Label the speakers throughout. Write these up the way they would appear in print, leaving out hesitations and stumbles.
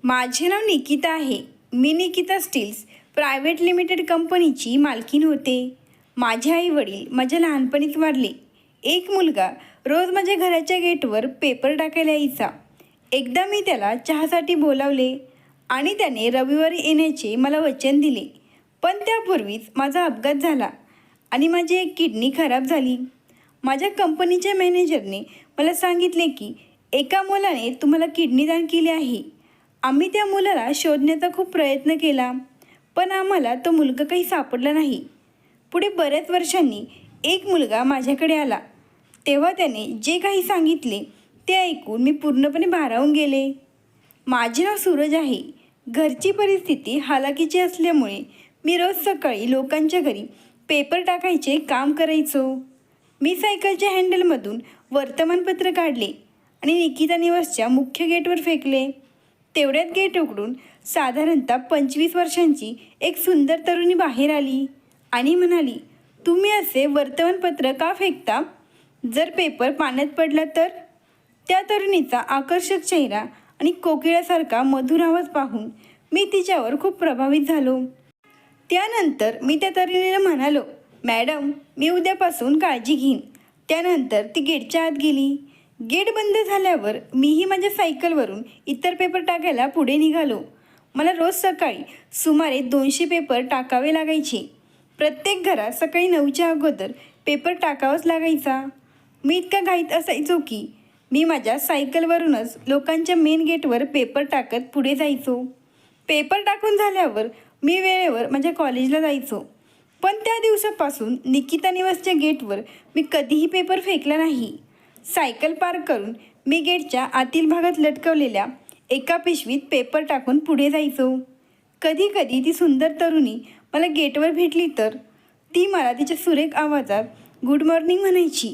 Speaker 1: माझे नाव निकिता आहे. मी Nikita steels private limited कंपनीची मालकीण होते. माझे आई वडील माझ्या लहानपणीच वारले. एक मुलगा रोज माझ्या घराच्या गेटवर पेपर टाकायला यायचा. एकदा मी त्याला चहासाठी बोलावले आणि त्याने रविवारी येण्याचे मला वचन दिले. पण त्यापूर्वीच माझा अपघात झाला आणि माझी एक किडनी खराब झाली. माझ्या कंपनीच्या मॅनेजरने मला सांगितले की एका मुलाने तुम्हाला किडनी दान केली आहे. आम्ही त्या मुलाला शोधण्याचा खूप प्रयत्न केला, पण आम्हाला तो मुलगा काही सापडला नाही. पुढे बऱ्याच वर्षांनी एक मुलगा माझ्याकडे आला. तेव्हा त्याने जे काही सांगितले ते ऐकून मी पूर्णपणे भारावून गेले. माझे नाव सूरज आहे. घरची परिस्थिती हालाकीची असल्यामुळे मी रोज सकाळी लोकांच्या घरी पेपर टाकायचे काम करायचो. मी सायकलच्या हँडलमधून वर्तमानपत्र काढले आणि निकिता निवासच्या मुख्य गेटवर फेकले. तेवढ्यात गेट उघडून साधारणतः 25 वर्षांची एक सुंदर तरुणी बाहेर आली आणि म्हणाली, तुम्ही असे वर्तमानपत्र का फेकता? जर पेपर पाण्यात पडला तर? त्या तरुणीचा आकर्षक चेहरा आणि कोकिळासारखा मधुर आवाज पाहून मी तिच्यावर खूप प्रभावित झालो. त्यानंतर मी त्या तरुणीला म्हणालो, मॅडम, मी उद्यापासून काळजी घेईन. त्यानंतर ती गेटच्या आत गेली. गेट बंद झाल्यावर मीही माझ्या सायकलवरून इतर पेपर टाकायला पुढे निघालो. मला रोज सकाळी सुमारे 200 पेपर टाकावे लागायचे. प्रत्येक घरात सकाळी 9च्या अगोदर पेपर टाकावाच लागायचा. मी इतका घाईत असायचो की मी माझ्या सायकलवरूनच लोकांच्या मेन गेटवर पेपर टाकत पुढे जायचो. पेपर टाकून झाल्यावर मी वेळेवर माझ्या कॉलेजला जायचो. पण त्या दिवसापासून निकिता निवासच्या गेटवर मी कधीही पेपर फेकला नाही. सायकल पार्क करून मी गेटच्या आतील भागात लटकवलेल्या एका पिशवीत पेपर टाकून पुढे जायचो. कधी कधी ती सुंदर तरुणी मला गेटवर भेटली तर ती मला तिच्या सुरेख आवाजात गुड मॉर्निंग म्हणायची.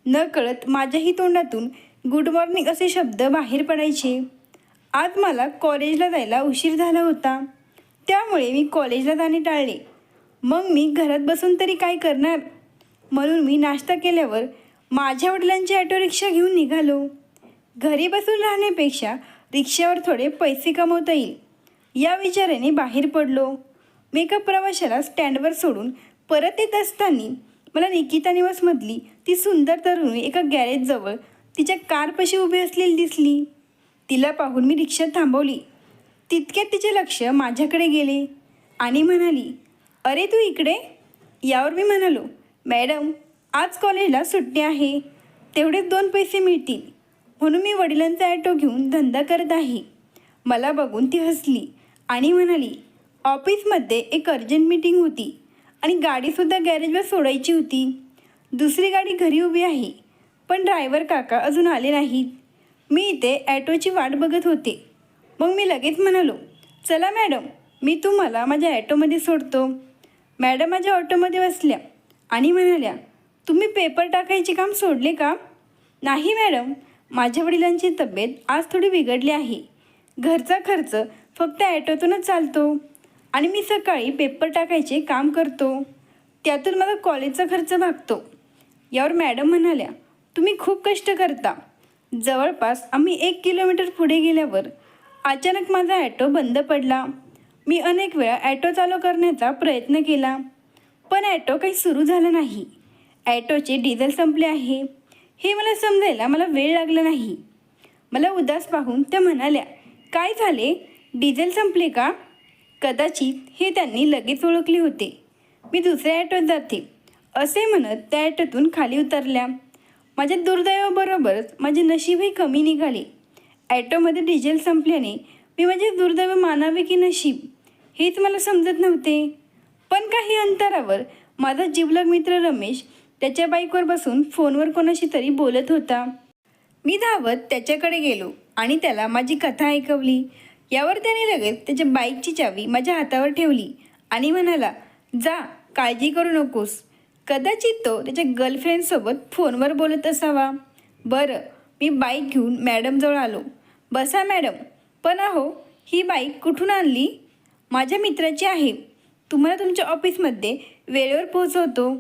Speaker 1: नकळत माझ्याही तोंडातून गुड मॉर्निंग असे शब्द बाहेर पडायचे. आज मला कॉलेजला जायला उशीर झाला होता, त्यामुळे मी कॉलेजला जाणे टाळले. मग मी घरात बसून तरी काय करणार, म्हणून मी नाश्ता केल्यावर माझ्या वडिलांची ऑटो रिक्षा घेऊन निघालो. घरी बसून राहण्यापेक्षा रिक्षावर थोडे पैसे कमवता येईल या विचाराने बाहेर पडलो. मी एका प्रवाशाला स्टँडवर सोडून परत येत असताना मला निकिता निवासमधली ती सुंदर तरुणी एका गॅरेजजवळ तिच्या कारपाशी उभी असलेली दिसली. तिला पाहून मी रिक्षा थांबवली. तितक्यात तिचे लक्ष माझ्याकडे गेले आणि म्हणाली, अरे तू इकडे? यावर मी म्हणालो, मॅडम, आज कॉलेजला सुट्टी आहे, तेवढेच 2 पैसे मिळतील, म्हणून मी वडिलांचा ॲटो घेऊन धंदा करत आहे. मला बघून ती हसली आणि म्हणाली, ऑफिसमध्ये एक अर्जंट मीटिंग होती आणि गाडीसुद्धा गॅरेजवर सोडायची होती. दुसरी गाडी घरी उभी आहे, पण ड्रायव्हर काका अजून आले नाहीत. मी इथे ॲटोची वाट बघत होते. मग मी लगेच म्हणालो, चला मॅडम, मी तुम्हाला माझ्या ॲटोमध्ये सोडतो. मॅडम माझ्या ऑटोमध्ये बसल्या आणि म्हणाल्या, तुम्ही पेपर टाकायचे काम सोडले का? नाही मॅडम, माझ्या वडिलांची तब्येत आज थोडी बिघडली आहे. घरचा खर्च फक्त ॲटोतूनच चालतो आणि मी सकाळी पेपर टाकायचे काम करतो. त्यातून माझा कॉलेजचा खर्च भागतो. यावर मॅडम म्हणाल्या, तुम्ही खूप कष्ट करता. जवळपास आम्ही 1 किलोमीटर पुढे गेल्यावर अचानक माझा ॲटो बंद पडला. मी अनेक वेळा ॲटो चालू करण्याचा प्रयत्न केला, पण ॲटो काही सुरू झाला नाही. ॲटोचे डिझेल संपले आहे हे समजायला मला वेळ लागला नाही. मला उदास पाहून त्या म्हणाल्या, काय झाले, डिझेल संपले का? कदाचित हे त्यांनी लगेच ओळखले होते. मी दुसऱ्या ॲटोत जाते असे म्हणत त्या ॲटोतून खाली उतरल्या. माझ्या दुर्दैवाबरोबरच माझे नशीबही कमी निघाले. ॲटोमध्ये डिझेल संपल्याने मी माझे दुर्दैव मानावे की नशीब हेच मला समजत नव्हते. पण काही अंतरावर माझा जिवलग मित्र रमेश त्याच्या बाईकवर बसून फोनवर कोणाशी तरी बोलत होता. मी धावत त्याच्याकडे गेलो आणि त्याला माझी कथा ऐकवली. यावर त्याने लगेच त्याच्या बाईकची चावी माझ्या हातावर ठेवली आणि म्हणाला, जा, काळजी करू नकोस. कदाचित तो त्याच्या गर्लफ्रेंडसोबत फोनवर बोलत असावा. बरं, मी बाईक घेऊन मॅडमजवळ आलो. बसा मॅडम. पण अहो, ही बाईक कुठून आणली? माझ्या मित्राची आहे. तुम्हाला तुमच्या ऑफिसमध्ये वेळेवर पोहोचवतो.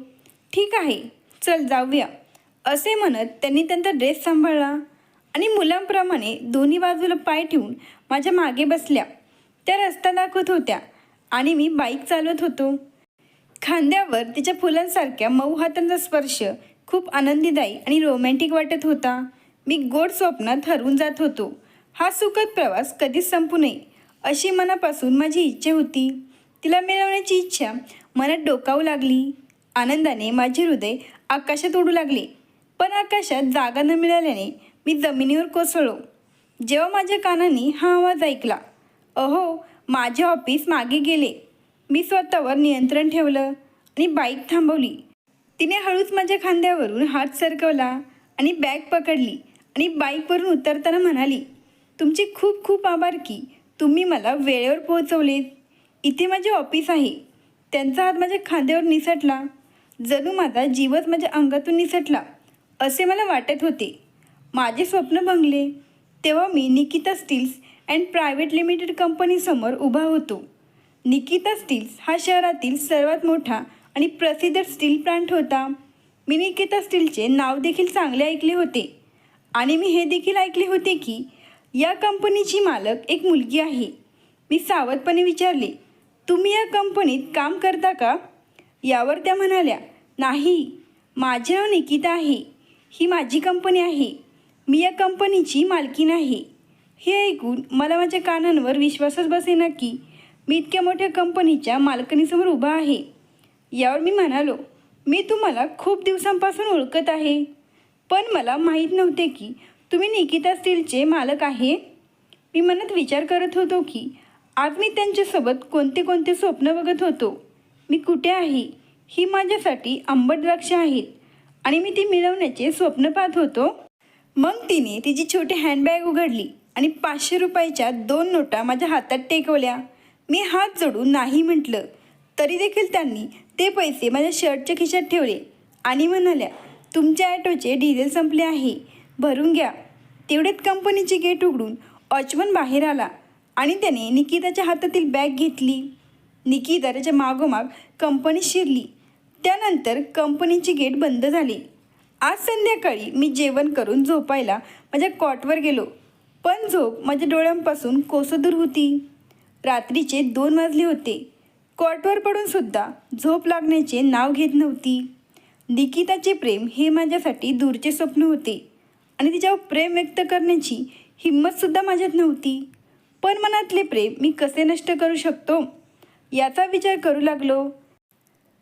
Speaker 1: ठीक आहे, चल जाऊया. असे म्हणत त्यांनी त्यांचा ड्रेस सांभाळला आणि मुलांप्रमाणे दोन्ही बाजूला पाय ठेवून माझ्या मागे बसल्या. त्या रस्ता दाखवत होत्या आणि मी बाईक चालवत होतो. खांद्यावर तिच्या फुलांसारख्या मऊ हातांचा स्पर्श खूप आनंदीदायी आणि रोमॅन्टिक वाटत होता. मी गोड स्वप्नात हरवून जात होतो. हा सुखद प्रवास कधीच संपू नये अशी मनापासून माझी इच्छा होती. तिला मिळवण्याची इच्छा मनात डोकावू लागली. आनंदाने माझे हृदय आकाशात उडू लागले. पण आकाशात जागा न मिळाल्याने मी जमिनीवर कोसळलो. जेव्हा माझ्या कानांनी हा आवाज ऐकला, अहो, माझे ऑफिस मागे गेले. मी स्वतःवर नियंत्रण ठेवलं आणि बाईक थांबवली. तिने हळूच माझ्या खांद्यावरून हात सरकवला आणि बॅग पकडली आणि बाईकवरून उतरताना म्हणाली, तुमचे खूप खूप आभार की तुम्ही मला वेळेवर पोहोचवलेत. इथे माझे ऑफिस आहे. त्यांचा हात माझ्या खांद्यावर निसटला. जणू माझा जीवच माझ्या अंगातून निसटला असे मला वाटत होते. माझे स्वप्न भंगले. तेव्हा मी Nikita steels and private limited कंपनीसमोर उभा होतो. निकिता स्टील्स हा शहरातील सर्वात मोठा आणि प्रसिद्ध स्टील प्लांट होता. मी निकिता स्टीलचे नाव देखील चांगले ऐकले होते आणि मी हे देखील ऐकले होते की या कंपनीची मालक एक मुलगी आहे. मी सावधपणे विचारले, तुम्ही या कंपनीत काम करता का? यावर त्या म्हणाल्या, नाही, माझे नाव निकिता आहे. ही माझी कंपनी आहे. मी या कंपनीची मालकीण आहे. हे ऐकून मला माझ्या कानांवर विश्वासच बसेना की मी इतक्या मोठ्या कंपनीच्या मालकीणीसमोर उभा आहे. यावर मी म्हणालो, मी तुम्हाला खूप दिवसांपासून ओळखत आहे, पण मला माहीत नव्हते की तुम्ही निकिता स्टीलचे मालक आहे. मी मनात विचार करत होतो की आज मी त्यांच्यासोबत कोणते कोणते स्वप्न बघत होतो. मी कुठे आहे? ही माझ्यासाठी आंबट द्राक्ष आहेत आणि मी ती मिळवण्याचे स्वप्न पाहत होतो. मग तिने तिची छोटी हँडबॅग उघडली आणि 500 रुपयाच्या 2 नोटा माझ्या हातात टेकवल्या. मी हात जोडून नाही म्हटलं, तरी देखील त्यांनी ते पैसे माझ्या शर्टच्या खिशात ठेवले आणि म्हणाल्या, तुमच्या ॲटोचे डिझेल संपले आहे, भरून घ्या. तेवढ्यात कंपनीचे गेट उघडून वॉचमन बाहेर आला आणि त्याने निकिताच्या हातातील बॅग घेतली. निकिता त्याच्या मागोमाग कंपनीत शिरली. त्यानंतर कंपनीचे गेट बंद झाले. आज संध्याकाळी मी जेवण करून झोपायला माझ्या कॉटवर गेलो, पण झोप माझ्या डोळ्यांपासून कोसं दूर होती. रात्रीचे 2 वाजले होते. कॉटवर पडूनसुद्धा झोप लागण्याचे नाव घेत नव्हती. निकिताचे प्रेम हे माझ्यासाठी दूरचे स्वप्न होते आणि तिच्यावर प्रेम व्यक्त करण्याची हिंमतसुद्धा माझ्यात नव्हती. पण मनातले प्रेम मी कसे नष्ट करू शकतो याचा विचार करू लागलो.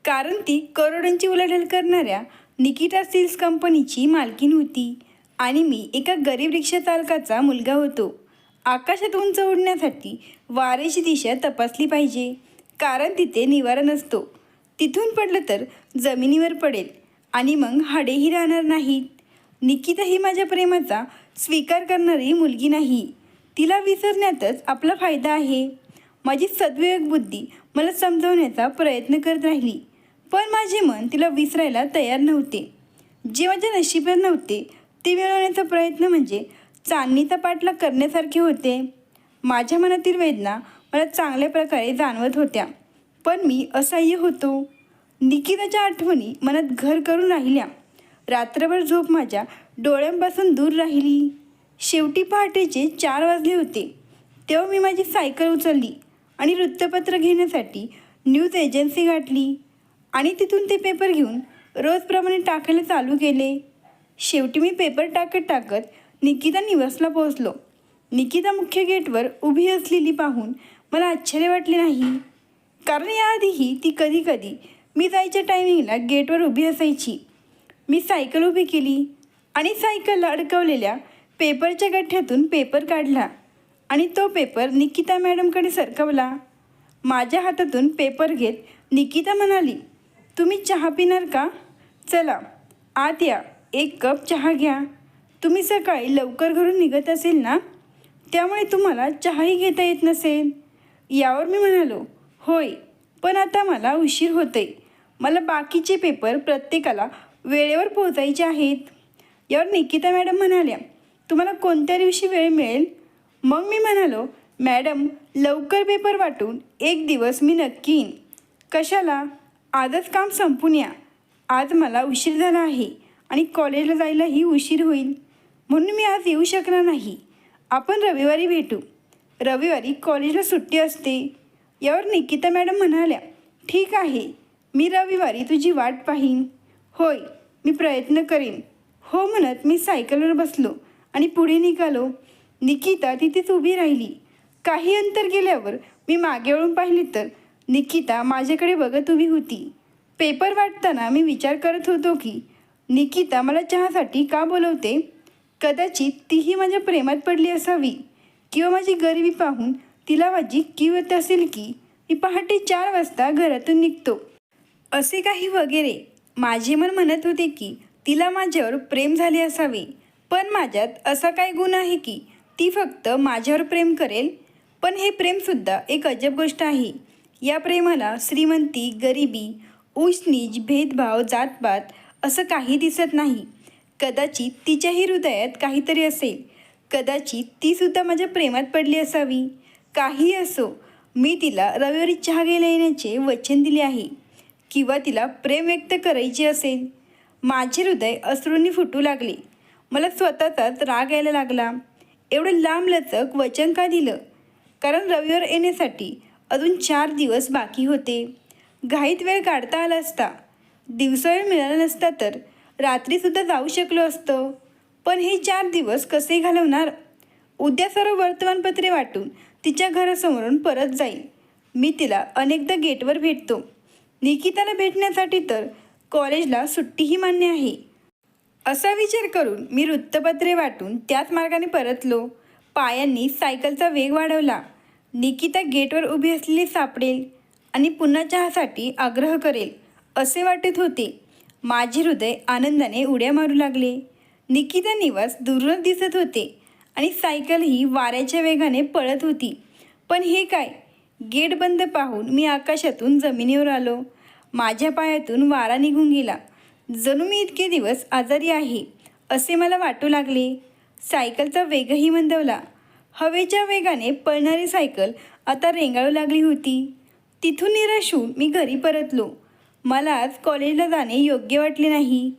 Speaker 1: कारण ती करोडोंची उलाढाल करणाऱ्या निकिता स्टील्स कंपनीची मालकीण होती आणि मी एका गरीब रिक्षा चालकाचा मुलगा होतो. आकाशात उंच उडण्यासाठी वाऱ्याची दिशा तपासली पाहिजे, कारण तिथे निवारा नसतो. तिथून पडलं तर जमिनीवर पडेल आणि मग हाडेही राहणार नाहीत. निकिता ही माझ्या प्रेमाचा स्वीकार करणारी मुलगी नाही. तिला विसरण्यातच आपला फायदा आहे. माझी सद्विवेक बुद्धी मला समजवण्याचा प्रयत्न करत राहिली, पण माझे मन तिला विसरायला तयार नव्हते. जे माझ्या नशिबात नव्हते ते मिळवण्याचा प्रयत्न म्हणजे चांदणीचा पाठलाग करण्यासारखे होते. माझ्या मनातील वेदना मला चांगल्या प्रकारे जाणवत होत्या, पण मी असह्य होतो. निकिताच्या आठवणी मनात घर करून राहिल्या. रात्रभर झोप माझ्या डोळ्यांपासून दूर राहिली. शेवटी पहाटेचे 4 वाजले होते. तेव्हा मी माझी सायकल उचलली आणि वृत्तपत्र घेण्यासाठी न्यूज एजन्सी गाठली आणि तिथून ते पेपर घेऊन रोजप्रमाणे टाकायला चालू केले. शेवटी मी पेपर टाकत निकिता निवासला पोहोचलो. निकिता मुख्य गेटवर उभी असलेली पाहून मला आश्चर्य वाटले नाही, कारण याआधीही ती कधी कधी मी जायच्या टायमिंगला गेटवर उभी असायची. मी सायकल उभी केली आणि सायकलला अडकवलेल्या पेपरच्या गठ्ठ्यातून पेपर काढला आणि तो पेपर निकिता मॅडमकडे सरकवला. माझ्या हातातून पेपर घेत निकिता म्हणाली, तुम्ही चहा पिणार का? चला आत या, 1 कप चहा घ्या. तुम्ही सकाळी लवकर घरून निघत असेल ना, त्यामुळे तुम्हाला चहाही घेता येत नसेल. यावर मी म्हणालो, होय, पण आता मला उशीर होतोय. मला बाकीचे पेपर प्रत्येकाला वेळेवर पोहोचायचे आहेत. यावर निकिता मॅडम म्हणाल्या, तुम्हाला कोणत्या दिवशी वेळ मिळेल? मग मी म्हणालो, मॅडम, लवकर पेपर वाटून 1 दिवस मी नक्की येईन. कशाला? आजच काम संपून या. आज मला उशीर झाला आहे आणि कॉलेजला जायलाही उशीर होईल. म्हणून मी आज येऊ शकणार नाही. आपण रविवारी भेटू. रविवारी कॉलेजला सुट्टी असते. यावर निकिता मॅडम म्हणाल्या, ठीक आहे, मी रविवारी तुझी वाट पाहीन. होय, मी प्रयत्न करेन. हो म्हणत मी सायकलवर बसलो आणि पुढे निघालो. निकिता तिथेच उभी राहिली. काही अंतर गेल्यावर मी मागे वळून पाहिली तर निकिता माझ्याकडे बघत उभी होती. पेपर वाटताना मी विचार करत होतो की निकिता मला चहासाठी का बोलवते. कदाचित तीही माझ्या प्रेमात पडली असावी किंवा माझी गरिबी पाहून तिला माझी कीव येत असेल की मी पहाटे 4 वाजता घरातून निघतो, असे काही वगैरे. माझे मन म्हणत होते की तिला माझ्यावर प्रेम झाले असावे, पण माझ्यात असा काय गुण आहे की ती फक्त माझ्यावर प्रेम करेल. पण हे प्रेमसुद्धा एक अजब गोष्ट आहे. या प्रेमाला श्रीमंती, गरिबी, उच्च नीच, भेदभाव, जातपात असं काही दिसत नाही. कदाचित तिच्याही हृदयात काहीतरी असेल. कदाचित तीसुद्धा माझ्या प्रेमात पडली असावी. काही असो, मी तिला रविवारी चहा घ्यायला येण्याचे वचन दिले आहे. किंवा तिला प्रेम व्यक्त करायचे असेल. माझे हृदय अश्रूंनी फुटू लागले. मला स्वतःचाच राग यायला लागला. एवढं लांबलचक वचन का दिलं? कारण रविवार येण्यासाठी अजून 4 दिवस बाकी होते. घाईत वेळ काढता आला असता. दिवसावेळ मिळाला नसता तर रात्रीसुद्धा जाऊ शकलो असतो. पण हे 4 दिवस कसे घालवणार? उद्या सर्व वर्तमानपत्रे वाटून तिच्या घरासमोरून परत जाईल. मी तिला अनेकदा गेटवर भेटतो. निकिताला भेटण्यासाठी तर कॉलेजला सुट्टीही मान्य आहे. असा विचार करून मी वृत्तपत्रे वाटून त्याच मार्गाने परतलो. पायांनी सायकलचा वेग वाढवला. निकिता गेटवर उभी असलेली सापडेल आणि पुन्हा चहासाठी आग्रह करेल असे वाटत होते. माझे हृदय आनंदाने उड्या मारू लागले. निकिता निवास दूरच दिसत होते आणि सायकलही वाऱ्याच्या वेगाने पळत होती. पण हे काय? गेट बंद पाहून मी आकाशातून जमिनीवर आलो. माझ्या पायातून वारा निघून गेला. जणू मी इतके दिवस आजारी आहे असे मला वाटू लागले. सायकलचा वेगही मंदावला. हवेच्या वेगाने पळणारी सायकल आता रेंगाळू लागली होती. तिथून निराश होऊन मी घरी परतलो. मला आज कॉलेजला जाणे योग्य वाटले नाही.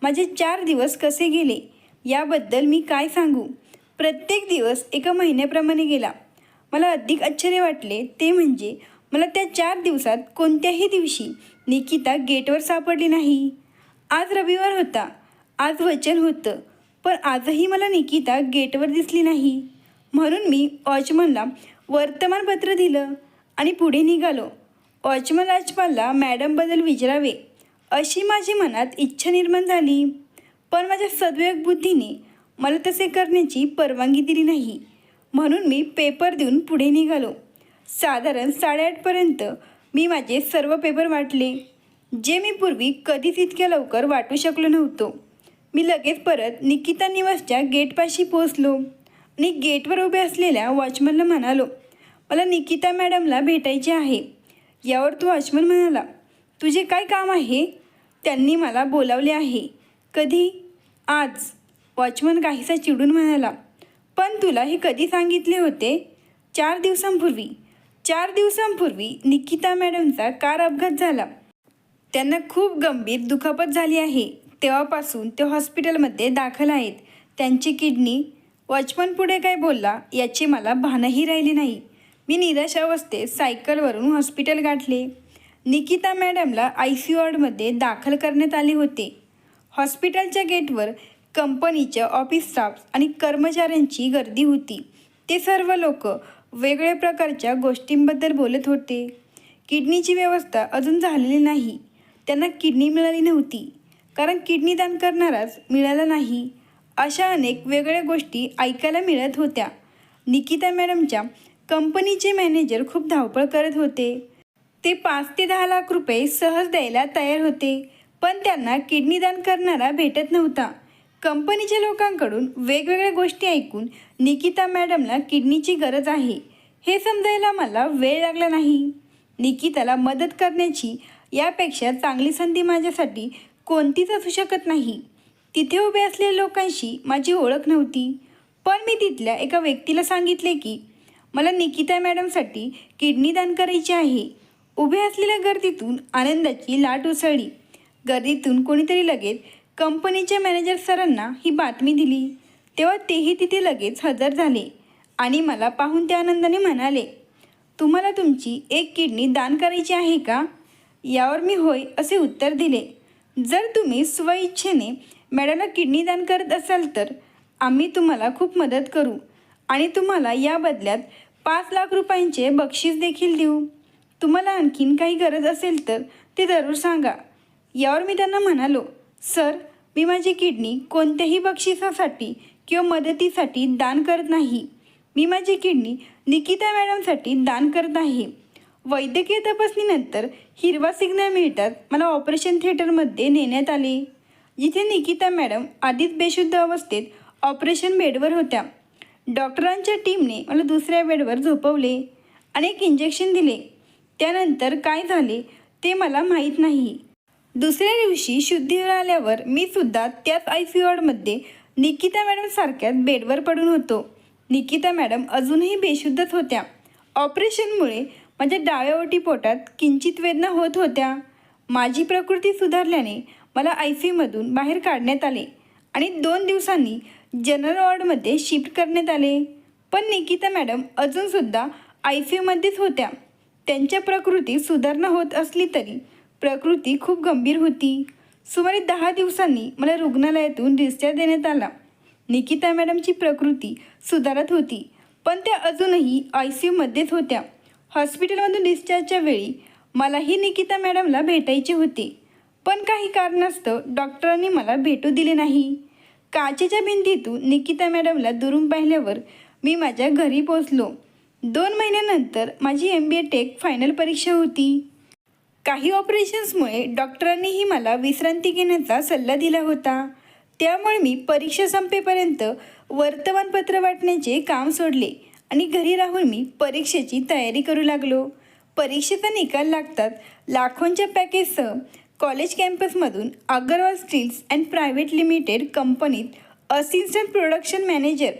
Speaker 1: माझे 4 दिवस कसे गेले याबद्दल मी काय सांगू. प्रत्येक दिवस एका महिन्याप्रमाणे गेला. मला अधिक आश्चर्य वाटले ते म्हणजे मला त्या 4 दिवसात कोणत्याही दिवशी निकिता गेटवर सापडली नाही. आज रविवार होता. आज वचन होतं. पण आजही मला निकिता गेटवर दिसली नाही. म्हणून मी वॉचमनला वर्तमानपत्र दिलं आणि पुढे निघालो. वॉचमन राजपालला मॅडमबद्दल विचारावे अशी माझी मनात इच्छा निर्माण झाली. पण माझ्या सद्विवेक बुद्धीने मला तसे करण्याची परवानगी दिली नाही. म्हणून मी पेपर देऊन पुढे निघालो. साधारण 8:30पर्यंत मी माझे सर्व पेपर वाटले, जे मी पूर्वी कधीच इतक्या लवकर वाटू शकलो नव्हतो. मी लगेच परत निकिता निवासच्या गेटपाशी पोहोचलो आणि गेटवर उभे असलेल्या वॉचमनला म्हणालो, मला निकिता मॅडमला भेटायचे आहे. यावर तो वॉचमन म्हणाला, तुझे काय काम आहे? त्यांनी मला बोलावले आहे. कधी? आज. वॉचमन काहीसा चिडून म्हणाला, पण तुला हे कधी सांगितले होते? 4 दिवसांपूर्वी. 4 दिवसांपूर्वी निकिता मॅडमचा कार अपघात झाला. त्यांना खूप गंभीर दुखापत झाली आहे. तेव्हापासून ते हॉस्पिटलमध्ये दाखल आहेत. त्यांची किडनी. वॉचमन पुढे काय बोलला याचे मला भानही राहिले नाही. मी निराश अवस्थेत सायकलवरून हॉस्पिटल गाठले. निकिता मॅडमला ICU वॉर्डमध्ये दाखल करण्यात आले होते. हॉस्पिटलच्या गेटवर कंपनीच्या ऑफिस स्टाफ आणि कर्मचाऱ्यांची गर्दी होती. ते सर्व लोक वेगवेगळ्या प्रकारच्या गोष्टींबद्दल बोलत होते. किडनीची व्यवस्था अजून झालेली नाही. त्यांना किडनी मिळाली नव्हती कारण किडनी दान करणाराच मिळाला नाही. अशा अनेक वेगळ्या गोष्टी ऐकायला मिळत होत्या. निकिता मॅडमच्या कंपनीचे मॅनेजर खूप धावपळ करत होते. ते 5 ते 10 लाख रुपये सहज द्यायला तयार होते, पण त्यांना किडनी दान करणारा भेटत नव्हता. कंपनीच्या लोकांकडून वेगवेगळ्या गोष्टी ऐकून निकिता मॅडमला किडनीची गरज आहे हे समजायला मला वेळ लागला नाही. निकिताला मदत करण्याची यापेक्षा चांगली संधी माझ्यासाठी कोणतीच असू शकत नाही. तिथे उभे असलेल्या लोकांशी माझी ओळख नव्हती, पण मी तिथल्या एका व्यक्तीला सांगितले की मला निकिता मॅडमसाठी किडनी दान करायची आहे. उभे असलेल्या गर्दीतून आनंदाची लाट उसळली. गर्दीतून कोणीतरी लगेच कंपनीच्या मॅनेजर सरांना ही बातमी दिली. तेव्हा तेही तिथे लगेच हजर झाले आणि मला पाहून त्या आनंदाने म्हणाले, तुम्हाला तुमची एक किडनी दान करायची आहे का? यावर मी होय असे उत्तर दिले. जर तुम्ही स्वइच्छेने मॅडमला किडनी दान करत असाल तर आम्ही तुम्हाला खूप मदत करू आणि तुम्हाला या बदल्यात 5 लाख रुपयांचे बक्षीस देखील देऊ. तुम्हाला आणखीन काही गरज असेल तर ते जरूर सांगा. यावर मी त्यांना म्हणालो, सर, मी माझी किडनी कोणत्याही बक्षिसासाठी किंवा मदतीसाठी दान करत नाही. मी माझी किडनी निकिता मॅडमसाठी दान करत आहे. वैद्यकीय तपासणीनंतर हिरवा सिग्नल मिळताच मला ऑपरेशन थिएटरमध्ये नेण्यात आले, जिथे निकिता मॅडम आधीच बेशुद्ध अवस्थेत ऑपरेशन बेडवर होत्या. डॉक्टरांच्या टीमने मला दुसऱ्या बेडवर झोपवले आणि एक इंजेक्शन दिले. त्यानंतर काय झाले ते मला माहीत नाही. दुसऱ्या दिवशी शुद्धीवर आल्यावर मी सुद्धा त्याच ICU वॉर्डमध्ये निकिता मॅडम सारख्याच बेडवर पडून होतो. निकिता मॅडम अजूनही बेशुद्धच होत्या. ऑपरेशनमुळे माझ्या डाव्या ओटीपोटात किंचित वेदना होत होत्या. माझी प्रकृती सुधारल्याने मला ICUमधून बाहेर काढण्यात आले आणि 2 दिवसांनी जनरल वॉर्डमध्ये शिफ्ट करण्यात आले. पण निकिता मॅडम अजूनसुद्धा ICUमध्येच होत्या. त्यांच्या प्रकृतीत सुधारणा होत असली तरी प्रकृती खूप गंभीर होती. सुमारे 10 दिवसांनी मला रुग्णालयातून डिस्चार्ज देण्यात आला. निकिता मॅडमची प्रकृती सुधारत होती, पण त्या अजूनही ICUमध्येच होत्या. हॉस्पिटलमधून डिस्चार्जच्या वेळी मलाही निकिता मॅडमला भेटायचे होते, पण काही कारणास्तव डॉक्टरांनी मला भेटू दिले नाही. काचेच्या भिंतीतून निकिता मॅडमला दुरून पाहिल्यावर मी माझ्या घरी पोचलो. 2 महिन्यानंतर माझी MBA टेक फायनल परीक्षा होती. काही ऑपरेशन्समुळे डॉक्टरांनीही मला विश्रांती घेण्याचा सल्ला दिला होता. त्यामुळे मी परीक्षा संपेपर्यंत वर्तमानपत्र वाटण्याचे काम सोडले आणि घरी राहून मी परीक्षेची तयारी करू लागलो. परीक्षेचा निकाल लागतात लाखोंच्या पॅकेजसह कॉलेज कॅम्पसमधून Agarwal steels and private limited कंपनीत असिस्टंट प्रोडक्शन मॅनेजर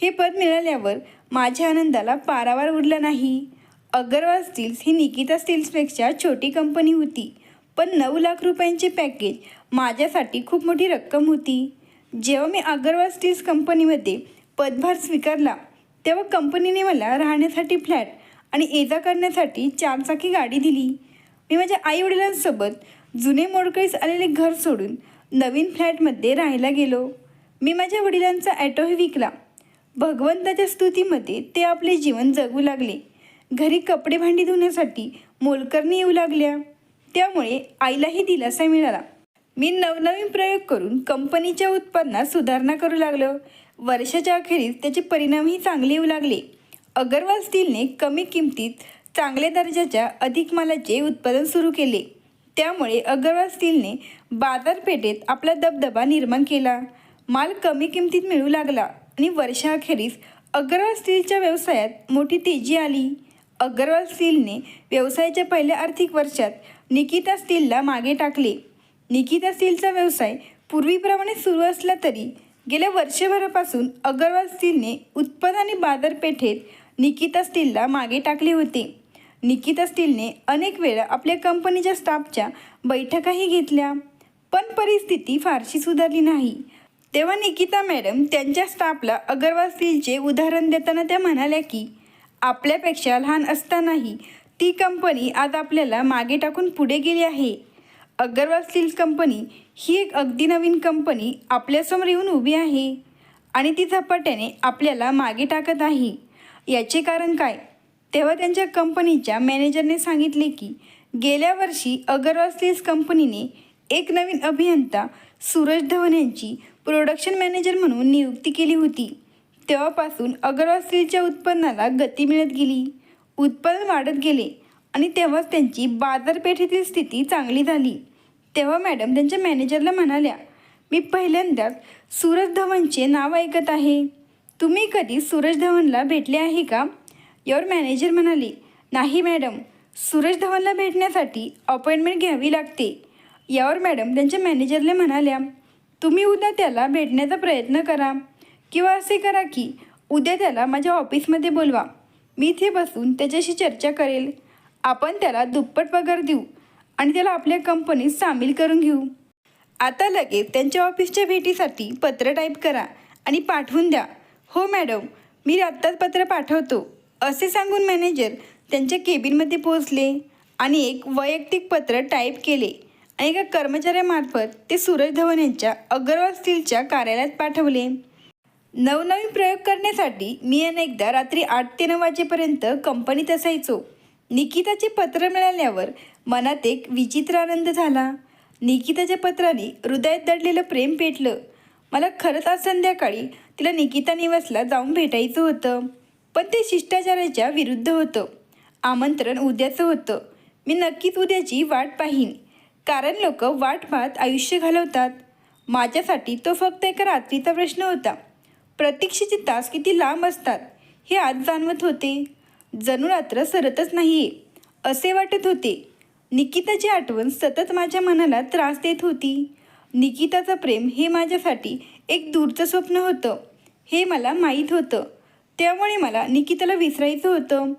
Speaker 1: हे पद मिळाल्यावर माझ्या आनंदाला पारावार उरला नाही. अगरवाल स्टील्स ही निकिता स्टील्सपेक्षा छोटी कंपनी होती, पण 9 लाख रुपयांचे पॅकेज माझ्यासाठी खूप मोठी रक्कम होती. जेव्हा मी अगरवाल स्टील्स कंपनीमध्ये पदभार स्वीकारला तेव्हा कंपनीने मला राहण्यासाठी फ्लॅट आणि ये-जा करण्यासाठी 4 चाकी गाडी दिली. मी माझ्या आईवडिलांसोबत जुने मोडकळीस आलेले घर सोडून नवीन फ्लॅटमध्ये राहायला गेलो. मी माझ्या वडिलांचा ॲटोही विकला. भगवंताच्या स्तुतीमध्ये ते आपले जीवन जगू लागले. घरी कपडे भांडी धुण्यासाठी मोलकरणी येऊ लागल्या, त्यामुळे आईलाही दिलासा मिळाला. मी नवनवीन प्रयोग करून कंपनीच्या उत्पन्नात सुधारणा करू लागलो. वर्षाच्या अखेरीस त्याचे परिणामही चांगले येऊ लागले. अगरवाल स्टीलने कमी किमतीत चांगल्या दर्जाच्या अधिक मालाचे उत्पादन सुरू केले. त्यामुळे अगरवाल स्टीलने बाजारपेठेत आपला दबदबा निर्माण केला. माल कमी किमतीत मिळू लागला आणि वर्षाअखेरीस अगरवाल स्टीलच्या व्यवसायात मोठी तेजी आली. अगरवाल स्टीलने व्यवसायाच्या पहिल्या आर्थिक वर्षात निकिता स्टीलला मागे टाकले. निकिता स्टीलचा व्यवसाय पूर्वीप्रमाणे सुरू असला तरी गेल्या वर्षभरापासून अगरवाल स्टीलने उत्पादन आणि बाजारपेठेत निकिता स्टीलला मागे टाकले होते. निकिता स्टीलने अनेक वेळा आपल्या कंपनीच्या स्टाफच्या बैठकाही घेतल्या, पण परिस्थिती फारशी सुधारली नाही. तेव्हा निकिता मॅडम त्यांच्या स्टाफला अगरवाल स्टीलचे उदाहरण देताना त्या म्हणाल्या की आपल्यापेक्षा लहान असतानाही ती कंपनी आज आपल्याला मागे टाकून पुढे गेली आहे. अगरवाल स्टील्स कंपनी ही एक अगदी नवीन कंपनी आपल्यासमोर येऊन उभी आहे आणि ती झपाट्याने आपल्याला मागे टाकत आहे. याचे कारण काय? तेव्हा त्यांच्या कंपनीच्या मॅनेजरने सांगितले की गेल्या वर्षी अगरवाल स्टील्स कंपनीने एक नवीन अभियंता सूरज धवन यांची प्रोडक्शन मॅनेजर म्हणून नियुक्ती केली होती. तेव्हापासून अगरवाल स्टीलच्या उत्पन्नाला गती मिळत गेली. उत्पादन वाढत गेले आणि तेव्हाच त्यांची बाजारपेठेतील स्थिती चांगली झाली. तेव्हा मॅडम त्यांच्या मॅनेजरला म्हणाल्या, मी पहिल्यांदाच सूरज धवनचे नाव ऐकत आहे. तुम्ही कधी सूरज धवनला भेटले आहे का? यावर मॅनेजर म्हणाले, नाही मॅडम, सूरज धवनला भेटण्यासाठी अपॉइंटमेंट घ्यावी लागते. यावर मॅडम त्यांच्या मॅनेजरला म्हणाल्या, तुम्ही उद्या त्याला भेटण्याचा प्रयत्न करा किंवा असे करा की उद्या त्याला माझ्या ऑफिसमध्ये बोलवा. मी इथे बसून त्याच्याशी चर्चा करेल. आपण त्याला दुप्पट पगार देऊ आणि त्याला आपल्या कंपनीत सामील करून घेऊ. आता लगेच त्यांच्या ऑफिसच्या भेटीसाठी पत्र टाईप करा आणि पाठवून द्या. हो मॅडम, मी आत्ताच पत्र पाठवतो, असे सांगून मॅनेजर त्यांच्या केबिनमध्ये पोहोचले आणि एक वैयक्तिक पत्र टाईप केले आणि एका कर्मचाऱ्यामार्फत ते सूरज धवन यांच्या अग्रवाल स्टीलच्या कार्यालयात पाठवले. नवनवीन प्रयोग करण्यासाठी मी अनेकदा रात्री 8 ते 9 वाजेपर्यंत कंपनीत असायचो. निकिताचे पत्र मिळाल्यावर मनात एक विचित्र आनंद झाला. निकिताच्या पत्राने हृदयात दडलेलं प्रेम पेटलं. मला खरंच आज संध्याकाळी तिला निकिता निवासला जाऊन भेटायचं होतं, पण ते शिष्टाचाराच्या विरुद्ध होतं. आमंत्रण उद्याचं होतं. मी नक्कीच उद्याची वाट पाहीन, कारण लोक वाट पाहत आयुष्य घालवतात. माझ्यासाठी तो फक्त एका रात्रीचा प्रश्न होता. प्रतीक्षेचे तास किती लांब असतात हे आज जाणवत होते. जणू रात्र सरतच नाहीये असे वाटत होते. निकिताची आठवण सतत माझ्या मनाला त्रास देत होती. निकिताचं प्रेम हे माझ्यासाठी एक दूरचं स्वप्न होतं हे मला माहीत होतं. त्यामुळे मला निकिताला विसरायचं होतं.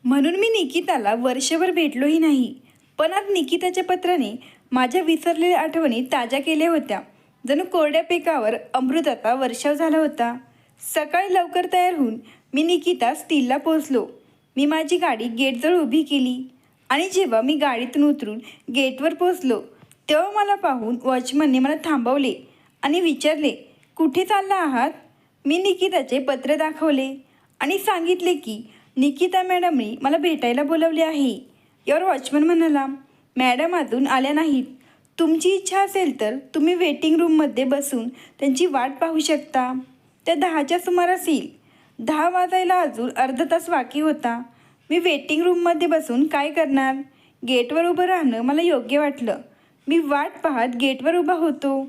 Speaker 1: म्हणून मी निकिताला वर्षभर भेटलोही नाही. पण आज निकिताच्या पत्राने माझ्या विसरलेल्या आठवणी ताज्या केल्या होत्या. जणू कोरड्या पिकावर अमृताचा वर्षाव झाला होता. सकाळी लवकर तयार होऊन मी निकिता स्टीलला पोहोचलो. मी माझी गाडी गेटजवळ उभी केली आणि जेव्हा मी गाडीतून उतरून गेटवर पोहोचलो तेव्हा मला पाहून वॉचमनने मला थांबवले आणि विचारले, कुठे चालला आहात? मी निकिताचे पत्र दाखवले आणि सांगितले की निकिता मॅडमनी मला भेटायला बोलवले आहे. यावर वॉचमन म्हणाला, मॅडम अजून आल्या नाहीत. तुमची इच्छा असेल तर तुम्ही वेटिंग रूममध्ये बसून त्यांची वाट पाहू शकता. त्या 10च्या सुमारास येईल. 10 वाजायला अजून अर्धा तास बाकी होता. मी वेटिंग रूममध्ये बसून काय करणार? गेटवर उभं राहणं मला योग्य वाटलं. मी वाट पाहत गेटवर उभा होतो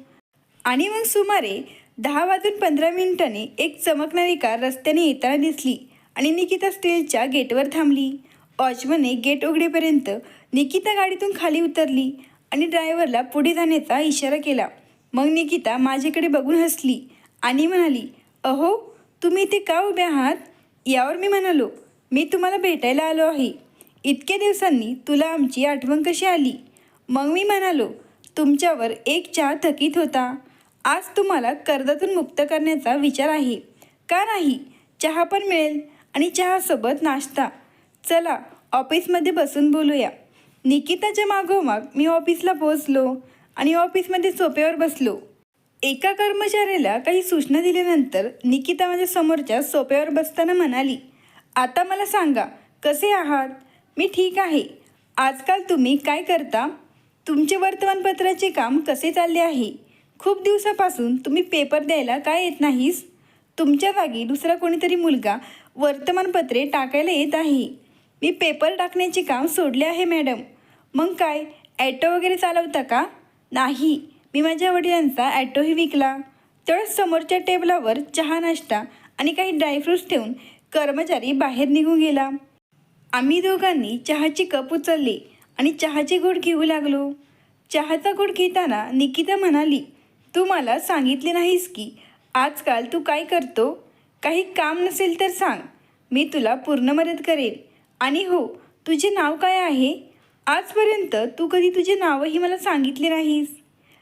Speaker 1: आणि मग सुमारे 10:15 एक चमकणारी कार रस्त्याने येताना दिसली आणि निकिता स्टीलच्या गेटवर थांबली. वॉचमनने गेट उघडेपर्यंत निकिता गाडीतून खाली उतरली आणि ड्रायव्हरला पुढे जाण्याचा इशारा केला. मग निकिता माझ्याकडे बघून हसली आणि म्हणाली, अहो, तुम्ही इथे का उभे आहात? यावर मी म्हणालो, मी तुम्हाला भेटायला आलो आहे. इतक्या दिवसांनी तुला आमची आठवण कशी आली? मग मी म्हणालो, तुमच्यावर एक चहा थकीत होता. आज तुम्हाला कर्जातून मुक्त करण्याचा विचार आहे. का नाही? चहा पण मिळेल आणि चहासोबत नाश्ता. चला ऑफिसमध्ये बसून बोलूया. निकिताच्या मागोमाग मी ऑफिसला पोहोचलो आणि ऑफिसमध्ये सोफ्यावर बसलो. एका कर्मचाऱ्याला काही सूचना दिल्यानंतर निकिता माझ्या समोरच्या सोफ्यावर बसताना म्हणाली, आता मला सांगा, कसे आहात? मी ठीक आहे. आजकाल तुम्ही काय करता? तुमचे वर्तमानपत्राचे काम कसे चालले आहे? खूप दिवसापासून तुम्ही पेपर द्यायला काय येत नाहीस? तुमच्या जागी दुसरा कोणीतरी मुलगा वर्तमानपत्रे टाकायला येत आहे. मी पेपर टाकण्याचे काम सोडले आहे मॅडम. मग काय ॲटो वगैरे चालवता का? नाही, मी माझ्या वडिलांचा ॲटोही विकला. तेवढ्याच समोरच्या टेबलावर चहा, नाश्ता आणि काही ड्रायफ्रूट्स ठेवून कर्मचारी बाहेर निघून गेला. आम्ही दोघांनी चहाची कप उचलले आणि चहाचे घोट घेऊ लागलो. चहाचा घोट घेताना निकिता म्हणाली, तू मला सांगितले नाहीस की आजकाल तू काय करतो? काही काम नसेल तर सांग, मी तुला पूर्ण मदत करेन. आणि हो, तुझे नाव काय आहे? आजपर्यंत तू कधी तुझे नावही मला सांगितले नाहीस.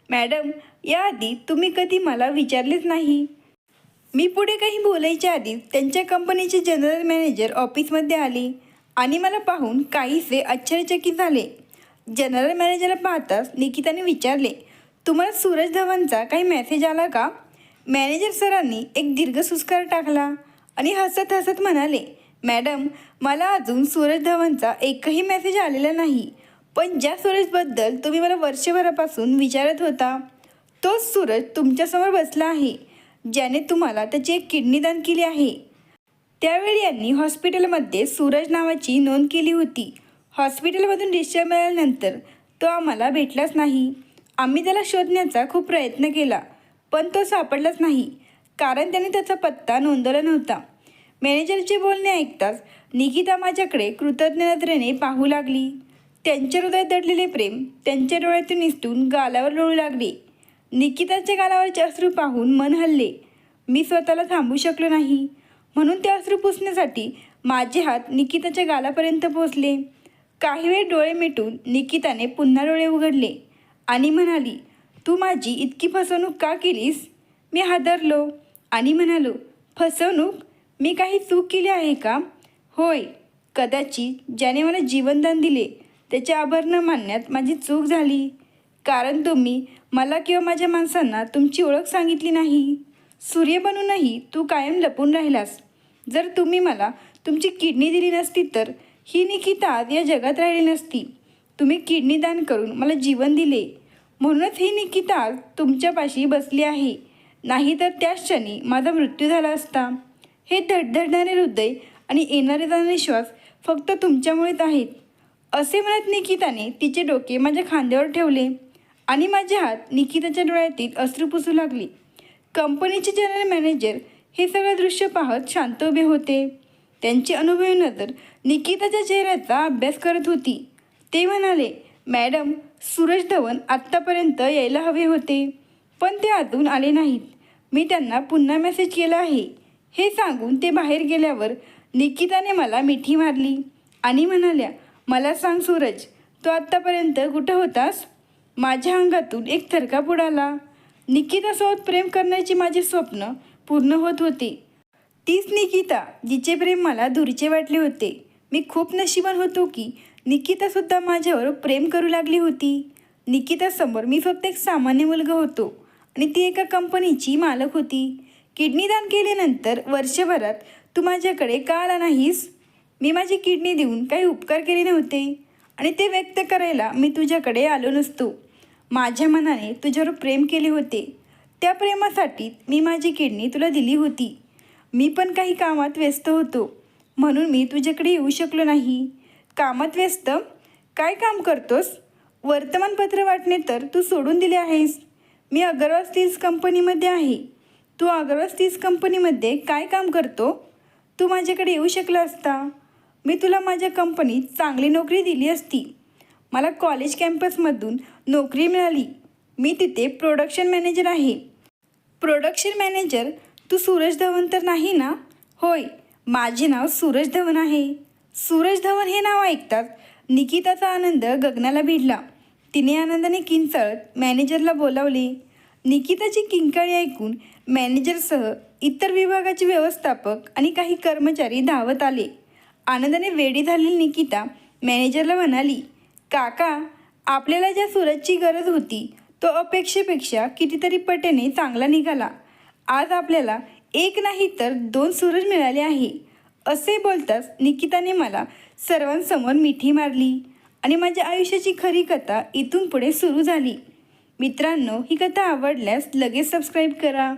Speaker 1: मॅडम, याआधी तुम्ही कधी मला विचारलेच नाही. मी पुढे काही बोलायच्या आधी त्यांच्या कंपनीचे जनरल मॅनेजर ऑफिसमध्ये आले आणि मला पाहून काहीसे आश्चर्यचकित झाले. जनरल मॅनेजरला पाहताच निकिताने विचारले, तुम्हाला सूरज धवनचा काही मेसेज आला का? मॅनेजर सरांनी एक दीर्घ सुस्कार टाकला आणि हसत हसत म्हणाले, मॅडम, मला अजून सूरज धवनचा एकही मेसेज आलेला नाही. पण ज्या सूरजबद्दल तुम्ही मला वर्षभरापासून विचारत होता, तोच सूरज तुमच्यासमोर बसला आहे, ज्याने तुम्हाला त्याची एक किडनी दान केली आहे. त्यावेळी यांनी हॉस्पिटलमध्ये सूरज नावाची नोंद केली होती. हॉस्पिटलमधून डिस्चार्ज मिळाल्यानंतर तो आम्हाला भेटलाच नाही. आम्ही त्याला शोधण्याचा खूप प्रयत्न केला, पण तो सापडलाच नाही, कारण त्याने त्याचा पत्ता नोंदवला नव्हता. मॅनेजरचे बोलणे ऐकताच निकिता माझ्याकडे कृतज्ञ नजरेने पाहू लागली. त्यांच्या हृदयात दडलेले प्रेम त्यांच्या डोळ्यातून निसटून गालावर लोळू लागले. निकिताच्या गालावरचे अश्रू पाहून मन हलले. मी स्वतःला थांबू शकलो नाही, म्हणून ते अश्रू पुसण्यासाठी माझे हात निकिताच्या गालापर्यंत पोहोचले. काही वेळ डोळे मिटून निकिताने पुन्हा डोळे उघडले आणि म्हणाली, तू माझी इतकी फसवणूक का केलीस? मी हादरलो आणि म्हणालो, फसवणूक? मी काही चूक केली आहे का? होय, कदाचित ज्याने मला जीवनदान दिले त्याचे आभार न मानण्यात माझी चूक झाली. कारण तुम्ही मला किंवा माझ्या माणसांना तुमची ओळख सांगितली नाही. सूर्य बनूनही तू कायम लपून राहिलास. जर तुम्ही मला तुमची किडनी दिली नसती तर ही निकिता आज या जगात राहिली नसती. तुम्ही किडनी दान करून मला जीवन दिले, म्हणूनच ही निकिता आज तुमच्यापाशी बसली आहे. नाही तर त्याच क्षणी माझा मृत्यू झाला असता. हे धडधडणारे हृदय आणि येणारे जाणारे श्वास फक्त तुमच्यामुळेच आहेत. असे म्हणत निकिताने तिचे डोके माझ्या खांद्यावर ठेवले आणि माझे हात निकिताच्या डोळ्यातील अश्रू पुसू लागले. कंपनीचे जनरल मॅनेजर हे सगळे दृश्य पाहत शांत उभे होते. त्यांची अनुभवी नजर निकिताच्या चेहऱ्याचा अभ्यास करत होती. ते म्हणाले, मॅडम, सूरज धवन आत्तापर्यंत यायला हवे होते, पण ते अजून आले नाहीत. मी त्यांना पुन्हा मेसेज केला आहे. हे सांगून ते बाहेर गेल्यावर निकिताने मला मिठी मारली आणि म्हणाल्या, मला सांग सूरज, तू आत्तापर्यंत कुठं होतास? माझ्या अंगातून एक थरकाप उडाला. निकितासोबत प्रेम करण्याचे माझे स्वप्न पूर्ण होत होते. तीच निकिता जिचे प्रेम मला दूरचे वाटले होते. मी खूप नशिबान होतो की निकितासुद्धा माझ्यावर प्रेम करू लागली होती. निकितासमोर मी फक्त एक सामान्य मुलगा होतो आणि ती एका कंपनीची मालक होती. किडनी दान केल्यानंतर वर्षभरात तू माझ्याकडे का आला नाहीस? मी माझी किडनी देऊन काही उपकार केले नव्हते आणि ते व्यक्त करायला मी तुझ्याकडे आलो नसतो. माझ्या मनाने तुझ्यावर प्रेम केले होते. त्या प्रेमासाठी मी माझी किडनी तुला दिली होती. मी पण काही कामात व्यस्त होतो, म्हणून मी तुझ्याकडे येऊ शकलो नाही. कामात व्यस्त? काय काम करतोस? वर्तमानपत्र वाटणे तर तू सोडून दिले आहेस. मी अगरवाल स्टील्स कंपनीमध्ये आहे. तू अगरवाल स्टील्स कंपनीमध्ये काय काम करतो? तू माझ्याकडे येऊ शकला असता. मी तुला माझ्या कंपनीत चांगली नोकरी दिली असती. मला कॉलेज कॅम्पसमधून नोकरी मिळाली. मी तिथे प्रोडक्शन मॅनेजर आहे. Production manager? तू सूरज धवन तर नाही ना? होय, माझे नाव सूरज धवन आहे. सूरज धवन हे नाव ऐकताच निकिताचा आनंद गगनाला भिडला. तिने आनंदाने किंचाळत मॅनेजरला बोलावले. निकिताची किंकाळी ऐकून मॅनेजरसह इतर विभागाचे व्यवस्थापक आणि काही कर्मचारी धावत आले. आनंदाने वेडी झालेली निकिता मॅनेजरला म्हणाली, काका, आपल्याला ज्या सूरजची गरज होती तो अपेक्षेपेक्षा कितीतरी पटीने चांगला निघाला. आज आपल्याला एक नाही तर 2 सूरज मिळाले आहे. असे बोलताच निकिताने मला सर्वांसमोर मिठी मारली आणि माझ्या आयुष्याची खरी कथा इथून पुढे सुरू झाली. मित्रांनो, ही कथा आवडल्यास लगेच सबस्क्राईब करा.